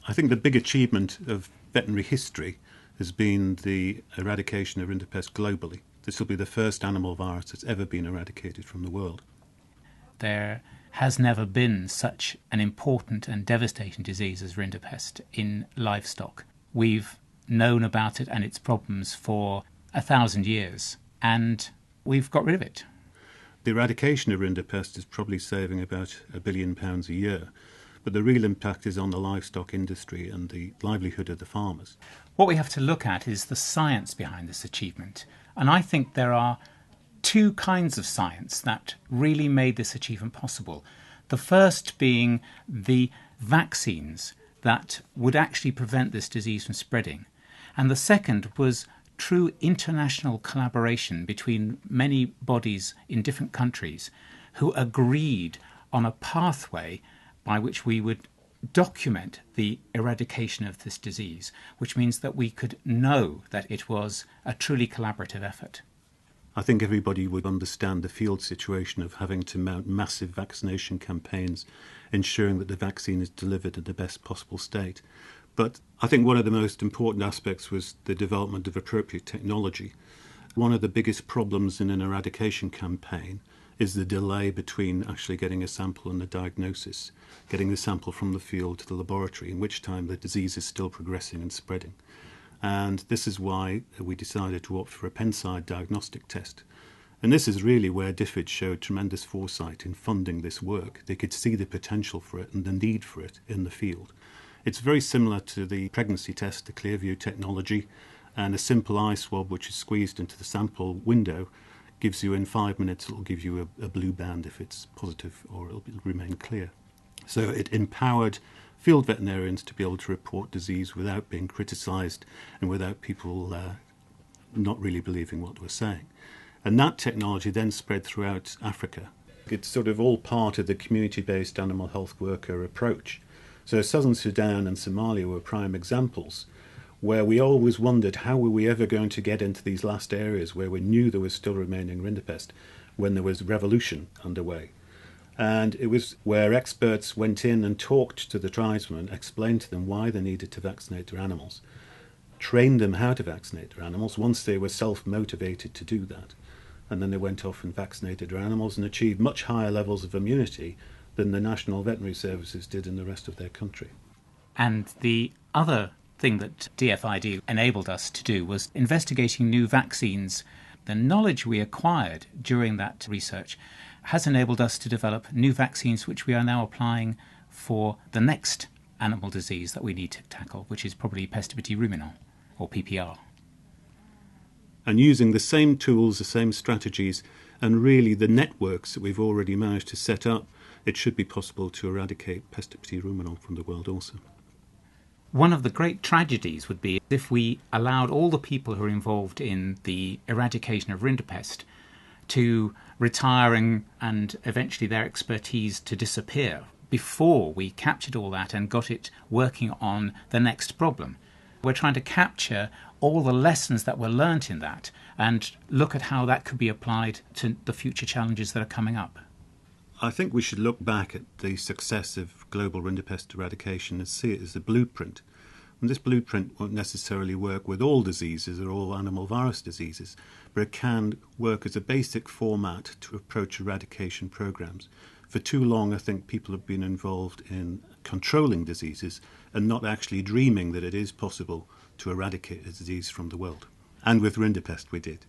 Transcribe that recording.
I think the big achievement of veterinary history has been the eradication of rinderpest globally. This will be the first animal virus that's ever been eradicated from the world. There has never been such an important and devastating disease as rinderpest in livestock. We've known about it and its problems for 1,000 years, and we've got rid of it. The eradication of rinderpest is probably saving about £1 billion a year, but the real impact is on the livestock industry and the livelihood of the farmers. What we have to look at is the science behind this achievement, and I think there are two kinds of science that really made this achievement possible. The first being the vaccines that would actually prevent this disease from spreading, and the second was true international collaboration between many bodies in different countries who agreed on a pathway by which we would document the eradication of this disease, which means that we could know that it was a truly collaborative effort. I think everybody would understand the field situation of having to mount massive vaccination campaigns, ensuring that the vaccine is delivered in the best possible state. But I think one of the most important aspects was the development of appropriate technology. One of the biggest problems in an eradication campaign is the delay between actually getting a sample and the diagnosis, getting the sample from the field to the laboratory, in which time the disease is still progressing and spreading. And this is why we decided to opt for a penside diagnostic test. And this is really where DFID showed tremendous foresight in funding this work. They could see the potential for it and the need for it in the field. It's very similar to the pregnancy test, the Clearview technology, and a simple eye swab which is squeezed into the sample window gives you in 5 minutes, it'll give you a blue band if it's positive, or it'll remain clear. So it empowered field veterinarians to be able to report disease without being criticised and without people not really believing what we're saying. And that technology then spread throughout Africa. It's sort of all part of the community-based animal health worker approach. So Southern Sudan and Somalia were prime examples where we always wondered how were we ever going to get into these last areas where we knew there was still remaining rinderpest when there was revolution underway. And it was where experts went in and talked to the tribesmen, explained to them why they needed to vaccinate their animals, trained them how to vaccinate their animals once they were self-motivated to do that. And then they went off and vaccinated their animals and achieved much higher levels of immunity than the National Veterinary Services did in the rest of their country. And the other thing that DFID enabled us to do was investigating new vaccines. The knowledge we acquired during that research has enabled us to develop new vaccines which we are now applying for the next animal disease that we need to tackle, which is probably Peste petit ruminant, or PPR. And using the same tools, the same strategies, and really the networks that we've already managed to set up, it should be possible to eradicate Peste petit ruminant from the world also. One of the great tragedies would be if we allowed all the people who are involved in the eradication of rinderpest to retire and eventually their expertise to disappear before we captured all that and got it working on the next problem. We're trying to capture all the lessons that were learnt in that and look at how that could be applied to the future challenges that are coming up. I think we should look back at the success of global rinderpest eradication and see it as a blueprint. And this blueprint won't necessarily work with all diseases or all animal virus diseases, but it can work as a basic format to approach eradication programs. For too long, I think people have been involved in controlling diseases and not actually dreaming that it is possible to eradicate a disease from the world. And with rinderpest we did.